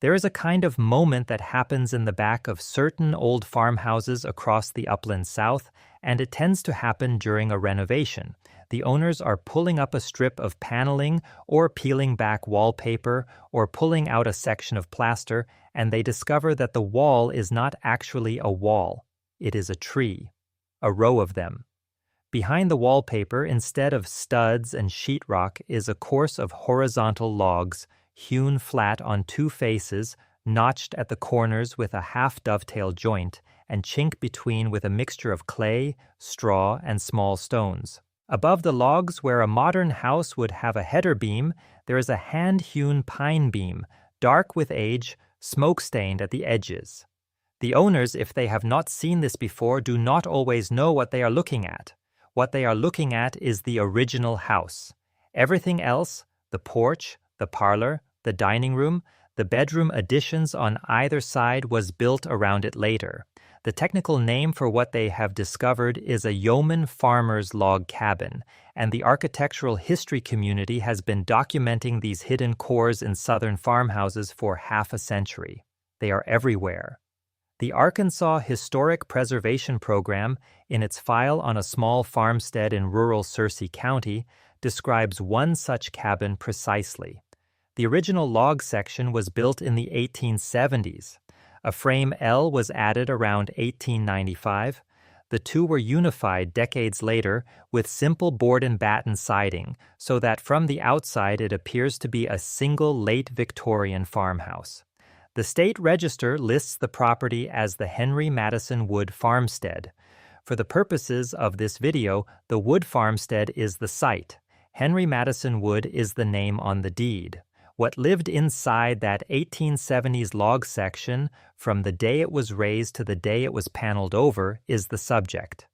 There is a kind of moment that happens in the back of certain old farmhouses across the upland South, and it tends to happen during a renovation. The owners are pulling up a strip of paneling or peeling back wallpaper or pulling out a section of plaster, and they discover that the wall is not actually a wall. It is a tree, a row of them. Behind the wallpaper, instead of studs and sheetrock, is a course of horizontal logs, hewn flat on two faces, notched at the corners with a half-dovetail joint, and chink between with a mixture of clay, straw, and small stones. Above the logs, where a modern house would have a header beam, there is a hand-hewn pine beam, dark with age, smoke-stained at the edges. The owners, if they have not seen this before, do not always know what they are looking at. What they are looking at is the original house. Everything else, the porch, the parlor, the dining room, the bedroom additions on either side, was built around it later. The technical name for what they have discovered is a yeoman farmer's log cabin, and the architectural history community has been documenting these hidden cores in southern farmhouses for half a century. They are everywhere. The Arkansas Historic Preservation Program, in its file on a small farmstead in rural Searcy County, describes one such cabin precisely. The original log section was built in the 1870s. A frame L was added around 1895. The two were unified decades later with simple board and batten siding, so that from the outside it appears to be a single late Victorian farmhouse. The state register lists the property as the Henry Madison Wood Farmstead. For the purposes of this video, the Wood Farmstead is the site. Henry Madison Wood is the name on the deed. What lived inside that 1870s log section from the day it was raised to the day it was paneled over is the subject.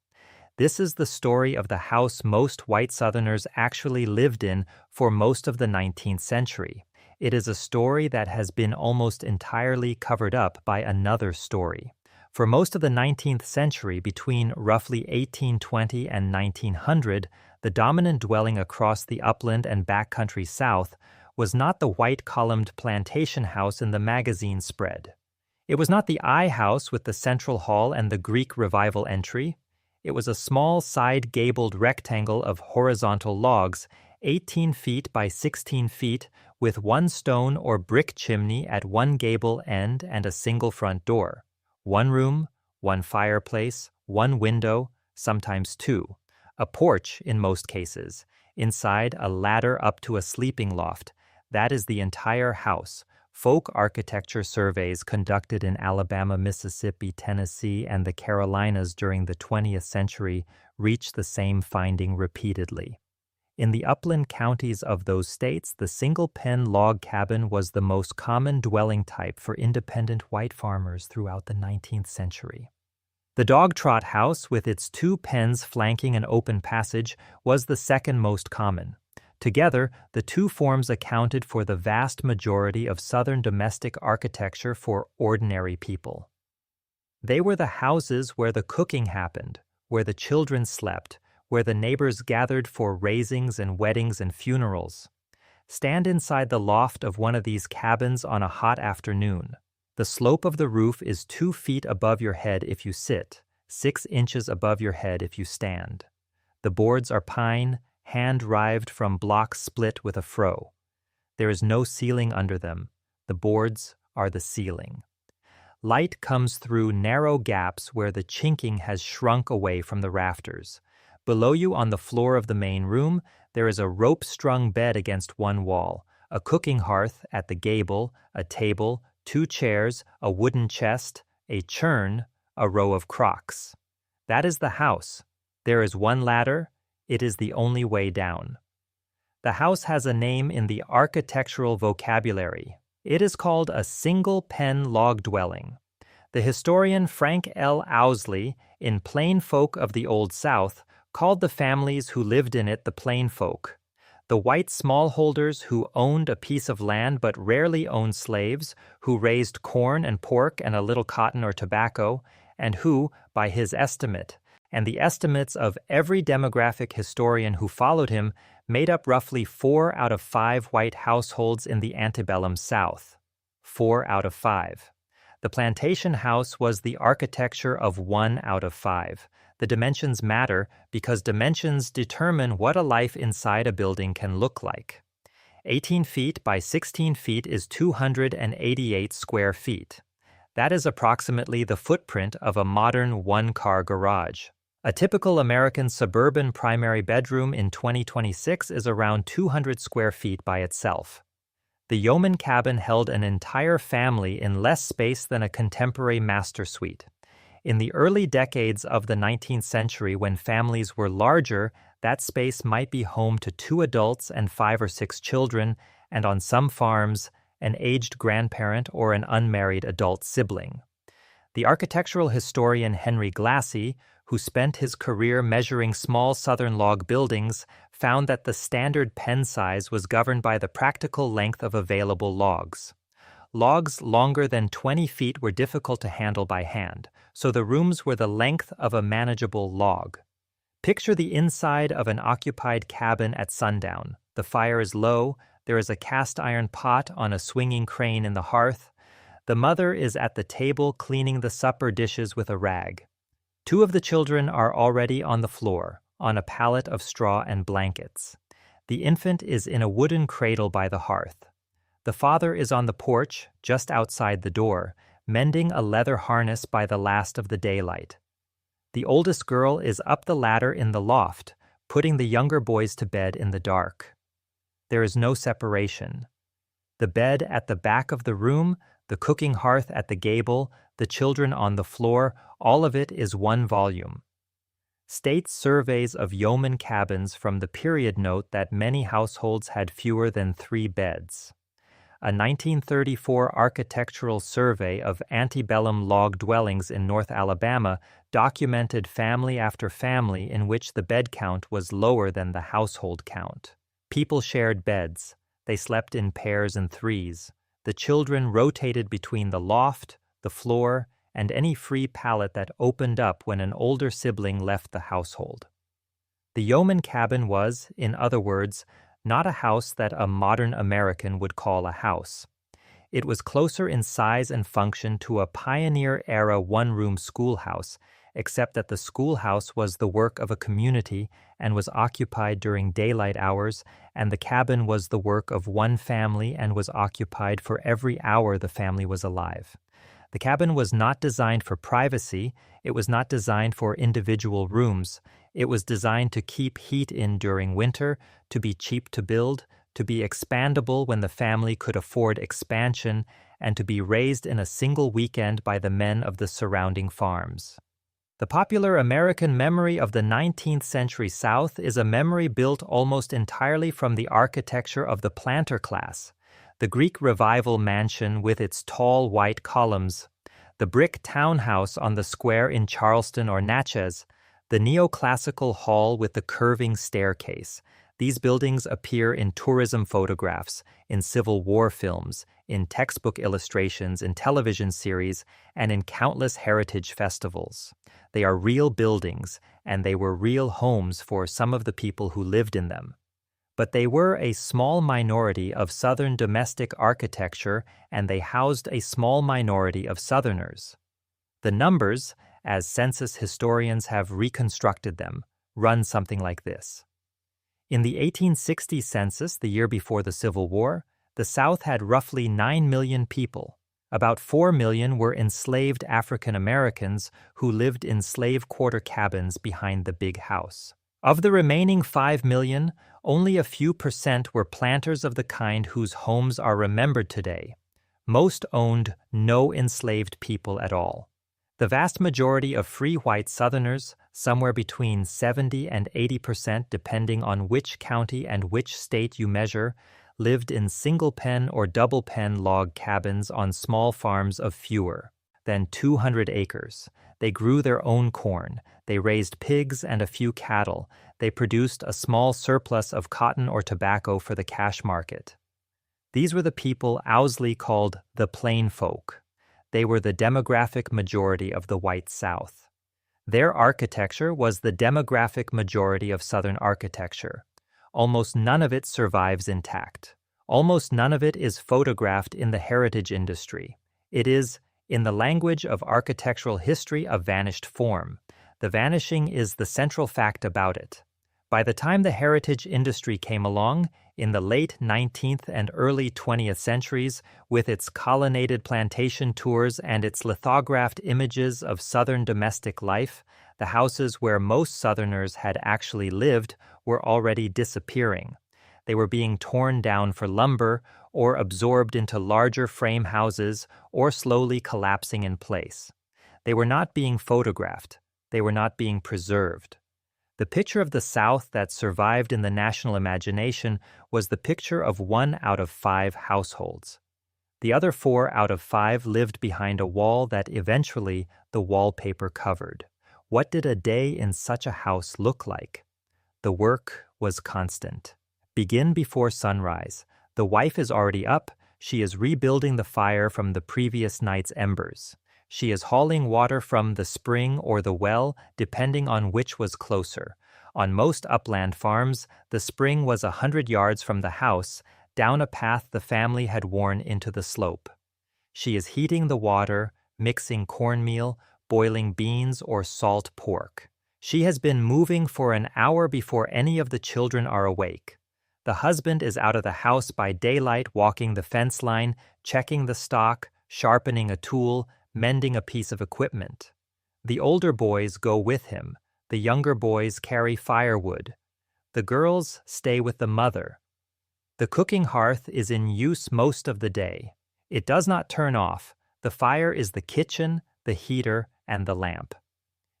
This is the story of the house most white Southerners actually lived in for most of the 19th century. It is a story that has been almost entirely covered up by another story. For most of the 19th century, between roughly 1820 and 1900, the dominant dwelling across the upland and backcountry South was not the white columned plantation house in the magazine spread. It was not the I house with the central hall and the Greek Revival entry. It was a small side gabled rectangle of horizontal logs, 18 feet by 16 feet, with one stone or brick chimney at one gable end and a single front door. One room, one fireplace, one window, sometimes two. A porch in most cases. Inside, a ladder up to a sleeping loft. That is the entire house. Folk architecture surveys conducted in Alabama, Mississippi, Tennessee, and the Carolinas during the 20th century reached the same finding repeatedly. In the upland counties of those states, the single-pen log cabin was the most common dwelling type for independent white farmers throughout the 19th century. The dog trot house, with its two pens flanking an open passage, was the second most common. Together, the two forms accounted for the vast majority of Southern domestic architecture for ordinary people. They were the houses where the cooking happened, where the children slept, where the neighbors gathered for raisings and weddings and funerals. Stand inside the loft of one of these cabins on a hot afternoon. The slope of the roof is 2 feet above your head if you sit, 6 inches above your head if you stand. The boards are pine, hand-rived from blocks split with a froe. There is no ceiling under them. The boards are the ceiling. Light comes through narrow gaps where the chinking has shrunk away from the rafters. Below you on the floor of the main room, there is a rope-strung bed against one wall, a cooking hearth at the gable, a table, 2 chairs, a wooden chest, a churn, a row of crocks. That is the house. There is one ladder. It is the only way down. The house has a name in the architectural vocabulary. It is called a single-pen log dwelling. The historian Frank L. Owsley, in Plain Folk of the Old South, called the families who lived in it the plain folk. The white smallholders who owned a piece of land but rarely owned slaves, who raised corn and pork and a little cotton or tobacco, and who, by his estimate, and the estimates of every demographic historian who followed him, made up roughly 4 out of 5 white households in the antebellum South. 4 out of 5. The plantation house was the architecture of 1 out of 5. The dimensions matter because dimensions determine what a life inside a building can look like. 18 feet by 16 feet is 288 square feet. That is approximately the footprint of a modern one-car garage. A typical American suburban primary bedroom in 2026 is around 200 square feet by itself. The Yeoman cabin held an entire family in less space than a contemporary master suite. In the early decades of the 19th century, when families were larger, that space might be home to 2 adults and 5 or 6 children, and on some farms, an aged grandparent or an unmarried adult sibling. The architectural historian Henry Glassy, who spent his career measuring small southern log buildings, found that the standard pen size was governed by the practical length of available logs. Logs longer than 20 feet were difficult to handle by hand, so the rooms were the length of a manageable log. Picture the inside of an occupied cabin at sundown. The fire is low, there is a cast iron pot on a swinging crane in the hearth. The mother is at the table cleaning the supper dishes with a rag. 2 of the children are already on the floor, on a pallet of straw and blankets. The infant is in a wooden cradle by the hearth. The father is on the porch, just outside the door, mending a leather harness by the last of the daylight. The oldest girl is up the ladder in the loft, putting the younger boys to bed in the dark. There is no separation. The bed at the back of the room, the cooking hearth at the gable, the children on the floor, all of it is one volume. State surveys of yeoman cabins from the period note that many households had fewer than 3 beds. A 1934 architectural survey of antebellum log dwellings in North Alabama documented family after family in which the bed count was lower than the household count. People shared beds. They slept in pairs and threes. The children rotated between the loft, the floor, and any free pallet that opened up when an older sibling left the household. The yeoman cabin was, in other words, not a house that a modern American would call a house. It was closer in size and function to a pioneer-era one-room schoolhouse, except that the schoolhouse was the work of a community and was occupied during daylight hours, and the cabin was the work of one family and was occupied for every hour the family was alive. The cabin was not designed for privacy, it was not designed for individual rooms, it was designed to keep heat in during winter, to be cheap to build, to be expandable when the family could afford expansion, and to be raised in a single weekend by the men of the surrounding farms. The popular American memory of the 19th century South is a memory built almost entirely from the architecture of the planter class. The Greek Revival mansion with its tall white columns, the brick townhouse on the square in Charleston or Natchez, the neoclassical hall with the curving staircase. These buildings appear in tourism photographs, in Civil War films, in textbook illustrations, in television series, and in countless heritage festivals. They are real buildings, and they were real homes for some of the people who lived in them. But they were a small minority of Southern domestic architecture, and they housed a small minority of Southerners. The numbers, as census historians have reconstructed them, run something like this. In the 1860 census, the year before the Civil War, the South had roughly 9 million people. About 4 million were enslaved African Americans who lived in slave quarter cabins behind the big house. Of the remaining 5 million, only a few percent were planters of the kind whose homes are remembered today. Most owned no enslaved people at all. The vast majority of free white Southerners, somewhere between 70 and 80% depending on which county and which state you measure, lived in single-pen or double-pen log cabins on small farms of fewer than 200 acres. They grew their own corn, they raised pigs and a few cattle, they produced a small surplus of cotton or tobacco for the cash market. These were the people Owsley called the plain folk. They were the demographic majority of the white South. Their architecture was the demographic majority of Southern architecture. Almost none of it survives intact. Almost none of it is photographed in the heritage industry. It is, in the language of architectural history, a vanished form. The vanishing is the central fact about it. By the time the heritage industry came along, in the late 19th and early 20th centuries, with its colonnaded plantation tours and its lithographed images of Southern domestic life, the houses where most Southerners had actually lived were already disappearing. They were being torn down for lumber or absorbed into larger frame houses or slowly collapsing in place. They were not being photographed. They were not being preserved. The picture of the South that survived in the national imagination was the picture of 1 out of 5 households. The other 4 out of 5 lived behind a wall that eventually the wallpaper covered. What did a day in such a house look like? The work was constant. Begin before sunrise. The wife is already up. She is rebuilding the fire from the previous night's embers. She is hauling water from the spring or the well, depending on which was closer. On most upland farms, the spring was 100 yards from the house, down a path the family had worn into the slope. She is heating the water, mixing cornmeal, boiling beans or salt pork. She has been moving for an hour before any of the children are awake. The husband is out of the house by daylight, walking the fence line, checking the stock, sharpening a tool, mending a piece of equipment. The older boys go with him. The younger boys carry firewood. The girls stay with the mother. The cooking hearth is in use most of the day. It does not turn off. The fire is the kitchen, the heater, and the lamp.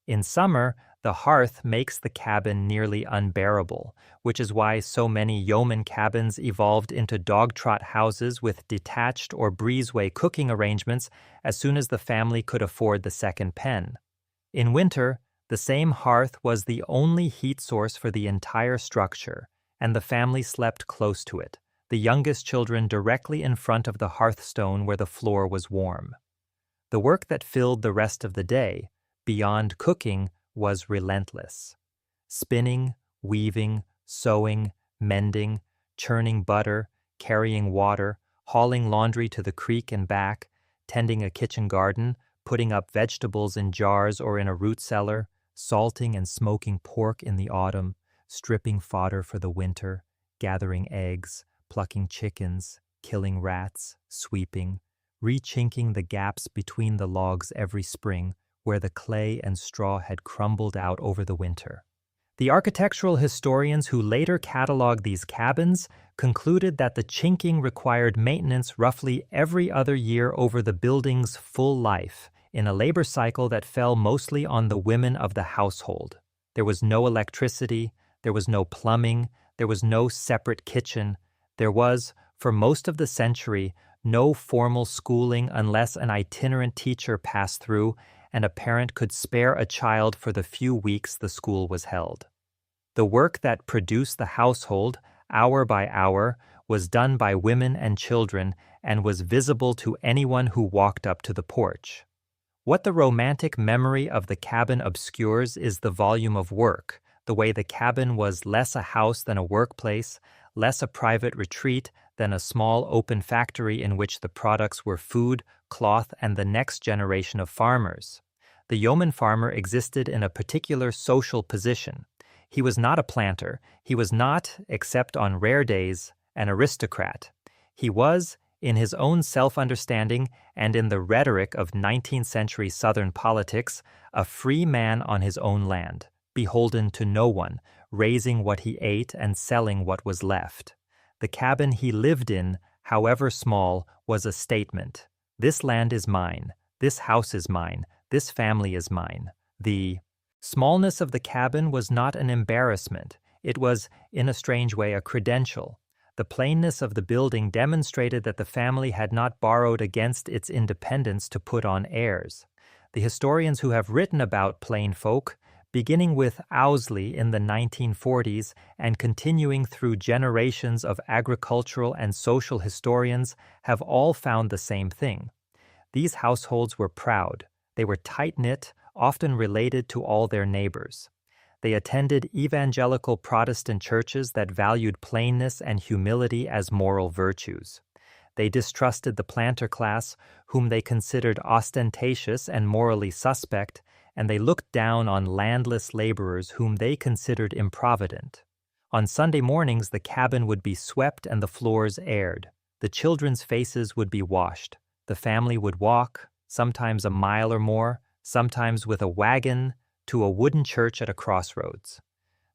In summer, the hearth makes the cabin nearly unbearable, which is why so many yeoman cabins evolved into dog-trot houses with detached or breezeway cooking arrangements as soon as the family could afford the second pen. In winter, the same hearth was the only heat source for the entire structure, and the family slept close to it, the youngest children directly in front of the hearthstone where the floor was warm. The work that filled the rest of the day, beyond cooking, was relentless. Spinning, weaving, sewing, mending, churning butter, carrying water, hauling laundry to the creek and back, tending a kitchen garden, putting up vegetables in jars or in a root cellar, salting and smoking pork in the autumn, stripping fodder for the winter, gathering eggs, plucking chickens, killing rats, sweeping, rechinking the gaps between the logs every spring, where the clay and straw had crumbled out over the winter. The architectural historians who later cataloged these cabins concluded that the chinking required maintenance roughly every other year over the building's full life, in a labor cycle that fell mostly on the women of the household. There was no electricity, there was no plumbing, there was no separate kitchen, there was, for most of the century, no formal schooling unless an itinerant teacher passed through and a parent could spare a child for the few weeks the school was held. The work that produced the household, hour by hour, was done by women and children and was visible to anyone who walked up to the porch. What the romantic memory of the cabin obscures is the volume of work, the way the cabin was less a house than a workplace, less a private retreat than a small open factory in which the products were food, cloth, and the next generation of farmers. The yeoman farmer existed in a particular social position. He was not a planter. He was not, except on rare days, an aristocrat. He was, in his own self-understanding and in the rhetoric of 19th century Southern politics, a free man on his own land, beholden to no one, raising what he ate and selling what was left. The cabin he lived in, however small, was a statement. This land is mine. This house is mine. This family is mine. The smallness of the cabin was not an embarrassment. It was, in a strange way, a credential. The plainness of the building demonstrated that the family had not borrowed against its independence to put on airs. The historians who have written about plain folk, beginning with Owsley in the 1940s and continuing through generations of agricultural and social historians, have all found the same thing. These households were proud. They were tight-knit, often related to all their neighbors. They attended evangelical Protestant churches that valued plainness and humility as moral virtues. They distrusted the planter class, whom they considered ostentatious and morally suspect, and they looked down on landless laborers whom they considered improvident. On Sunday mornings, the cabin would be swept and the floors aired. The children's faces would be washed. The family would walk, sometimes a mile or more, sometimes with a wagon, to a wooden church at a crossroads.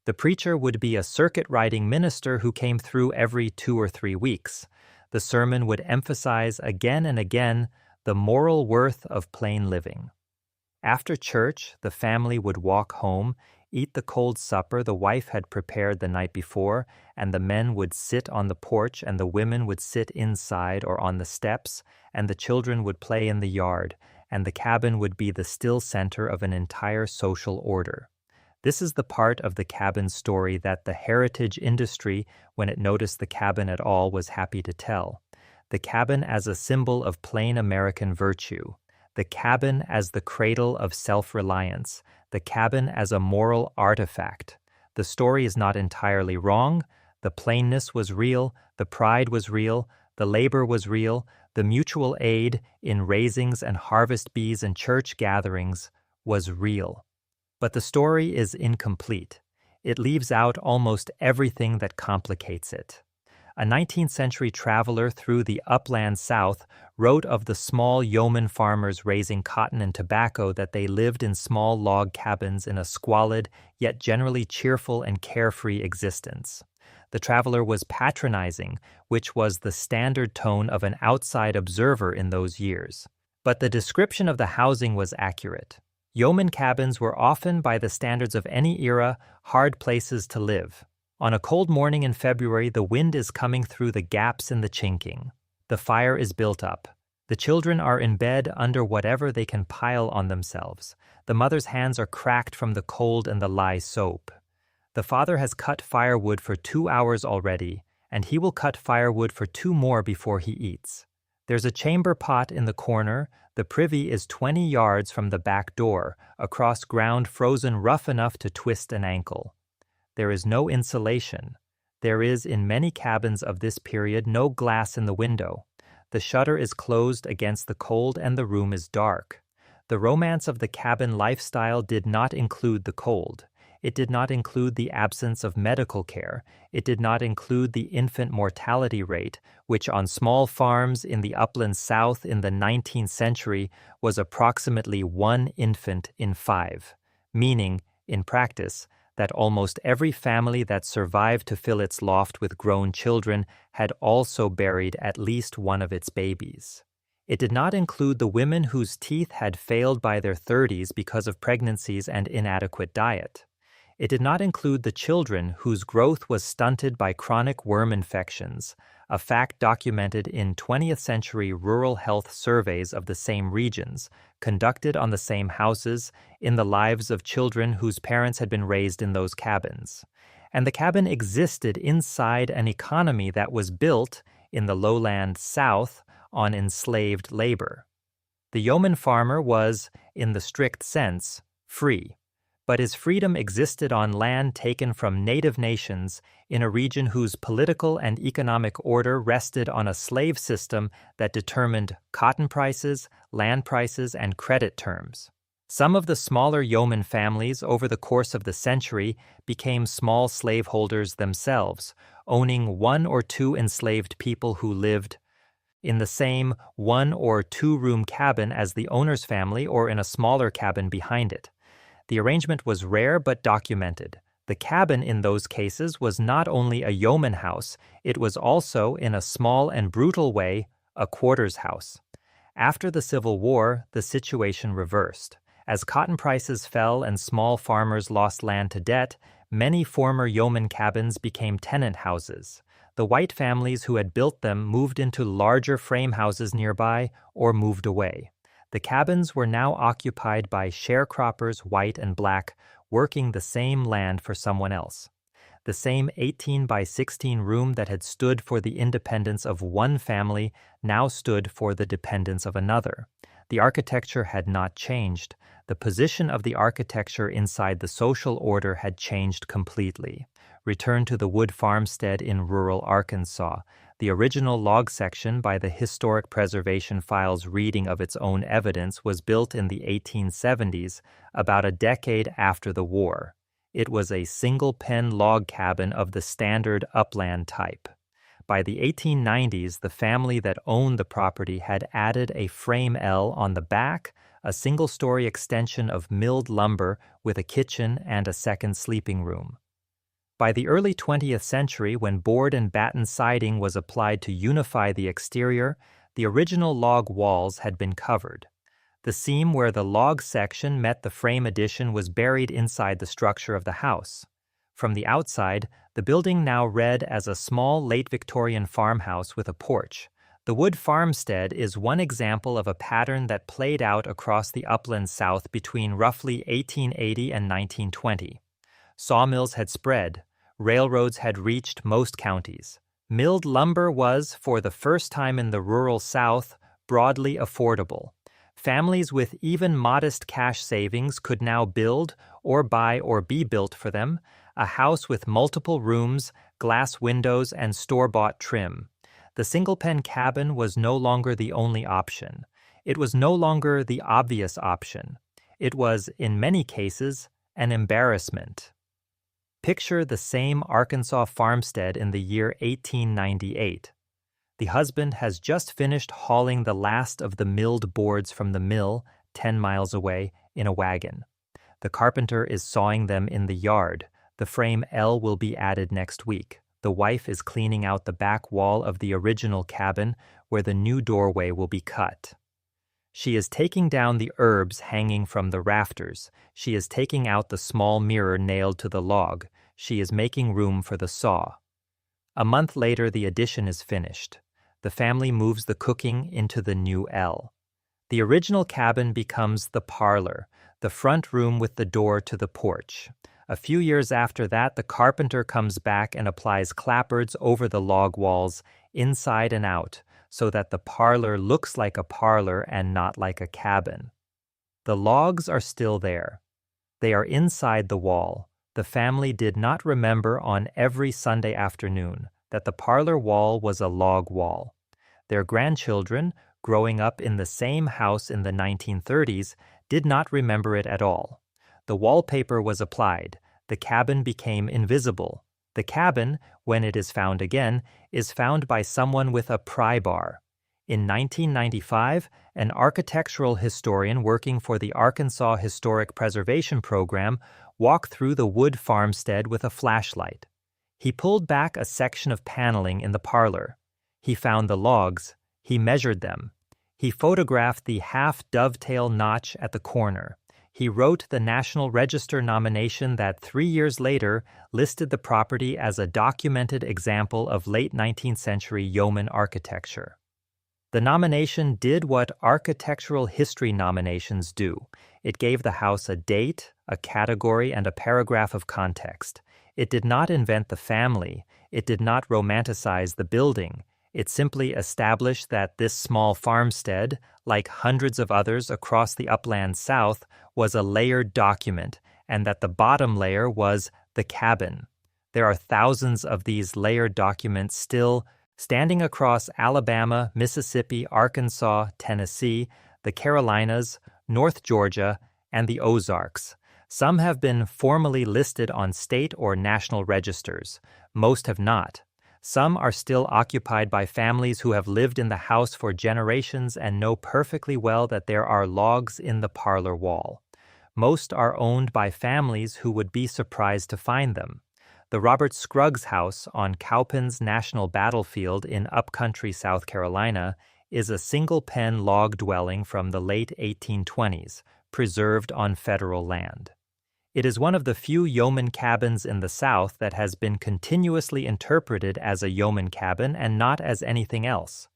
The preacher would be a circuit-riding minister who came through every 2 or 3 weeks. The sermon would emphasize again and again the moral worth of plain living. After church, the family would walk home, eat the cold supper the wife had prepared the night before, and the men would sit on the porch and the women would sit inside or on the steps, and the children would play in the yard, and the cabin would be the still center of an entire social order. This is the part of the cabin story that the heritage industry, when it noticed the cabin at all, was happy to tell. The cabin as a symbol of plain American virtue. The cabin as the cradle of self-reliance. The cabin as a moral artifact. The story is not entirely wrong. The plainness was real. The pride was real. The labor was real. The mutual aid in raisings and harvest bees and church gatherings was real. But the story is incomplete. It leaves out almost everything that complicates it. A 19th century traveler through the upland South wrote of the small yeoman farmers raising cotton and tobacco that they lived in small log cabins in a squalid yet generally cheerful and carefree existence. The traveler was patronizing, which was the standard tone of an outside observer in those years. But the description of the housing was accurate. Yeoman cabins were often, by the standards of any era, hard places to live. On a cold morning in February, the wind is coming through the gaps in the chinking. The fire is built up. The children are in bed under whatever they can pile on themselves. The mother's hands are cracked from the cold and the lye soap. The father has cut firewood for 2 hours already, and he will cut firewood for 2 more before he eats. There's a chamber pot in the corner. The privy is 20 yards from the back door, across ground frozen rough enough to twist an ankle. There is no insulation. There is, in many cabins of this period, no glass in the window. The shutter is closed against the cold and the room is dark. The romance of the cabin lifestyle did not include the cold. It did not include the absence of medical care. It did not include the infant mortality rate, which on small farms in the upland South in the 19th century was approximately 1 infant in 5, meaning, in practice, that almost every family that survived to fill its loft with grown children had also buried at least one of its babies. It did not include the women whose teeth had failed by their 30s because of pregnancies and inadequate diet. It did not include the children whose growth was stunted by chronic worm infections, a fact documented in 20th century rural health surveys of the same regions, conducted on the same houses, in the lives of children whose parents had been raised in those cabins. And the cabin existed inside an economy that was built, in the lowland South, on enslaved labor. The yeoman farmer was, in the strict sense, free. But his freedom existed on land taken from native nations in a region whose political and economic order rested on a slave system that determined cotton prices, land prices, and credit terms. Some of the smaller yeoman families over the course of the century became small slaveholders themselves, owning 1 or 2 enslaved people who lived in the same 1 or 2 room cabin as the owner's family or in a smaller cabin behind it. The arrangement was rare but documented. The cabin in those cases was not only a yeoman house, it was also, in a small and brutal way, a quarters house. After the Civil War, the situation reversed. As cotton prices fell and small farmers lost land to debt, many former yeoman cabins became tenant houses. The white families who had built them moved into larger frame houses nearby or moved away. The cabins were now occupied by sharecroppers, white and black, working the same land for someone else. The same 18 by 16 room that had stood for the independence of one family now stood for the dependence of another. The The architecture had not changed. The position of the architecture inside the social order had changed completely. Return to the wood farmstead in rural Arkansas. The original log section, by the Historic Preservation File's reading of its own evidence, was built in the 1870s, about a decade after the war. It was a single-pen log cabin of the standard upland type. By the 1890s, the family that owned the property had added a frame L on the back, a single-story extension of milled lumber with a kitchen and a second sleeping room. By the early 20th century, when board and batten siding was applied to unify the exterior, the original log walls had been covered. The seam where the log section met the frame addition was buried inside the structure of the house. From the outside, the building now read as a small late Victorian farmhouse with a porch. The wood farmstead is one example of a pattern that played out across the upland South between roughly 1880 and 1920. Sawmills had spread. Railroads had reached most counties. Milled lumber was, for the first time in the rural South, broadly affordable. Families with even modest cash savings could now build, or buy or be built for them, a house with multiple rooms, glass windows, and store-bought trim. The single-pen cabin was no longer the only option. It was no longer the obvious option. It was, in many cases, an embarrassment. Picture the same Arkansas farmstead in the year 1898. The husband has just finished hauling the last of the milled boards from the mill, 10 miles away, in a wagon. The carpenter is sawing them in the yard. The frame L will be added next week. The wife is cleaning out the back wall of the original cabin where the new doorway will be cut. She is taking down the herbs hanging from the rafters. She is taking out the small mirror nailed to the log. She is making room for the saw. A month later, the addition is finished. The family moves the cooking into the new L. The original cabin becomes the parlor, the front room with the door to the porch. A few years after that, the carpenter comes back and applies clapboards over the log walls, inside and out, so that the parlor looks like a parlor and not like a cabin. The logs are still there. They are inside the wall. The family did not remember on every Sunday afternoon that the parlor wall was a log wall. Their grandchildren, growing up in the same house in the 1930s, did not remember it at all. The wallpaper was applied. The cabin became invisible. The cabin, when it is found again, is found by someone with a pry bar. In 1995, an architectural historian working for the Arkansas Historic Preservation Program walked through the wood farmstead with a flashlight. He pulled back a section of paneling in the parlor. He found the logs. He measured them. He photographed the half-dovetail notch at the corner. He wrote the National Register nomination that 3 years later listed the property as a documented example of late 19th century yeoman architecture. The nomination did what architectural history nominations do. It gave the house a date, a category, and a paragraph of context. It did not invent the family. It did not romanticize the building. It simply established that this small farmstead, like hundreds of others across the upland South, was a layered document, and that the bottom layer was the cabin. There are thousands of these layered documents still standing across Alabama, Mississippi, Arkansas, Tennessee, the Carolinas, North Georgia, and the Ozarks. Some have been formally listed on state or national registers. Most have not. Some are still occupied by families who have lived in the house for generations and know perfectly well that there are logs in the parlor wall. Most are owned by families who would be surprised to find them. The Robert Scruggs House on Cowpens National Battlefield in upcountry South Carolina is a single-pen log dwelling from the late 1820s, preserved on federal land. It is one of the few yeoman cabins in the South that has been continuously interpreted as a yeoman cabin and not as anything else.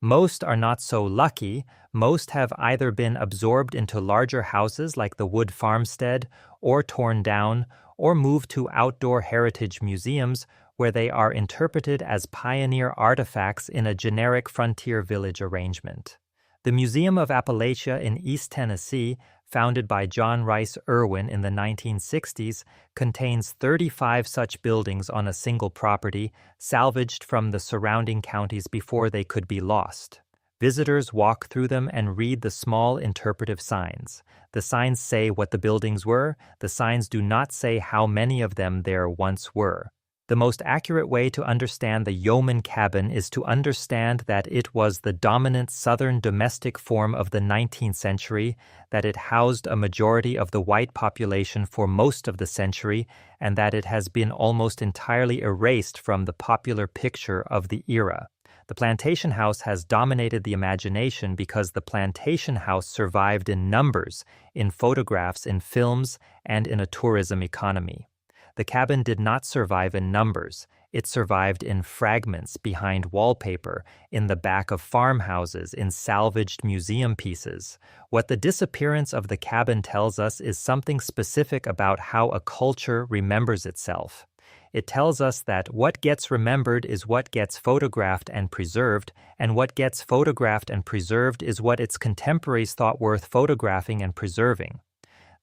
Most are not so lucky. Most have either been absorbed into larger houses like the wood farmstead, or torn down, or moved to outdoor heritage museums where they are interpreted as pioneer artifacts in a generic frontier village arrangement. The Museum of Appalachia in East Tennessee, founded by John Rice Irwin in the 1960s, contains 35 such buildings on a single property, salvaged from the surrounding counties before they could be lost. Visitors walk through them and read the small interpretive signs. The signs say what the buildings were. The signs do not say how many of them there once were. The most accurate way to understand the yeoman cabin is to understand that it was the dominant southern domestic form of the 19th century, that it housed a majority of the white population for most of the century, and that it has been almost entirely erased from the popular picture of the era. The plantation house has dominated the imagination because the plantation house survived in numbers, in photographs, in films, and in a tourism economy. The cabin did not survive in numbers. It survived in fragments, behind wallpaper, in the back of farmhouses, in salvaged museum pieces. What the disappearance of the cabin tells us is something specific about how a culture remembers itself. It tells us that what gets remembered is what gets photographed and preserved, and what gets photographed and preserved is what its contemporaries thought worth photographing and preserving.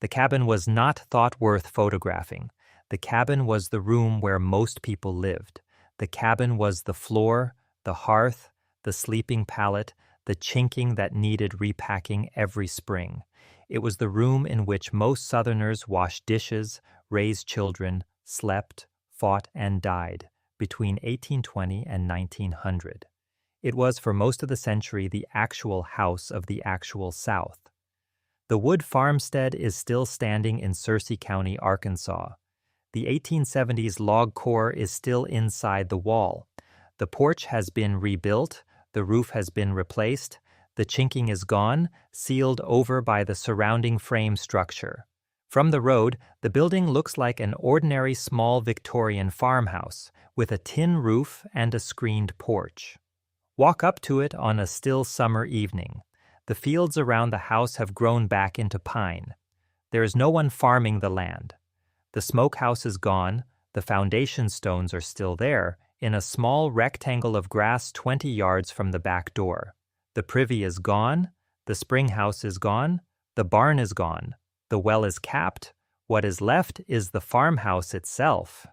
The cabin was not thought worth photographing. The cabin was the room where most people lived. The cabin was the floor, the hearth, the sleeping pallet, the chinking that needed repacking every spring. It was the room in which most Southerners washed dishes, raised children, slept, fought, and died between 1820 and 1900. It was for most of the century the actual house of the actual South. The wood farmstead is still standing in Searcy County, Arkansas. The 1870s log core is still inside the wall. The porch has been rebuilt, the roof has been replaced, the chinking is gone, sealed over by the surrounding frame structure. From the road, the building looks like an ordinary small Victorian farmhouse, with a tin roof and a screened porch. Walk up to it on a still summer evening. The fields around the house have grown back into pine. There is no one farming the land. The smokehouse is gone, the foundation stones are still there, in a small rectangle of grass 20 yards from the back door. The privy is gone, the spring house is gone, the barn is gone, the well is capped. What is left is the farmhouse itself.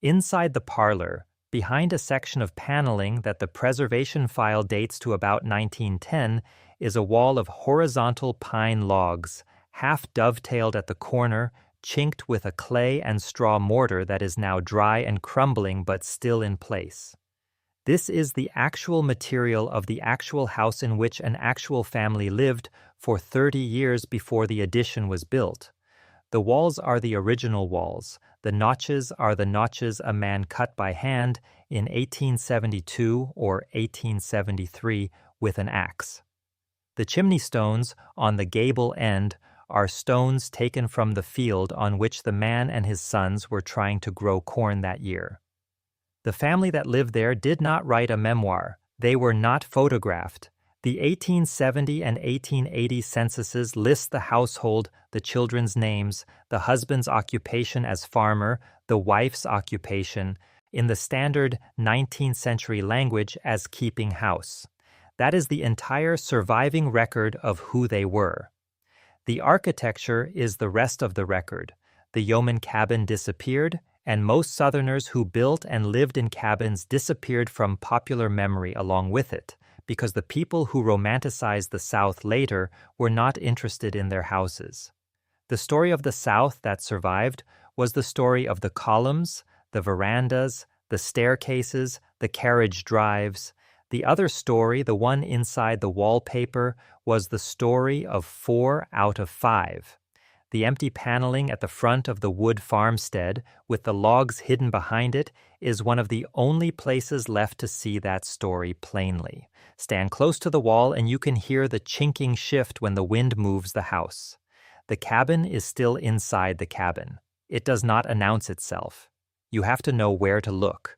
Inside the parlor, behind a section of paneling that the preservation file dates to about 1910, is a wall of horizontal pine logs, half dovetailed at the corner, chinked with a clay and straw mortar that is now dry and crumbling but still in place. This is the actual material of the actual house in which an actual family lived for 30 years before the addition was built. The walls are the original walls. The notches are the notches a man cut by hand in 1872 or 1873 with an axe. The chimney stones on the gable end are stones taken from the field on which the man and his sons were trying to grow corn that year. The family that lived there did not write a memoir. They were not photographed. The 1870 and 1880 censuses list the household, the children's names, the husband's occupation as farmer, the wife's occupation, in the standard 19th century language as keeping house. That is the entire surviving record of who they were. The architecture is the rest of the record. The yeoman cabin disappeared, and most Southerners who built and lived in cabins disappeared from popular memory along with it, because the people who romanticized the South later were not interested in their houses. The story of the South that survived was the story of the columns, the verandas, the staircases, the carriage drives. The other story, the one inside the wallpaper, was the story of 4 out of 5. The empty paneling at the front of the wood farmstead, with the logs hidden behind it, is one of the only places left to see that story plainly. Stand close to the wall and you can hear the chinking shift when the wind moves the house. The cabin is still inside the cabin. It does not announce itself. You have to know where to look.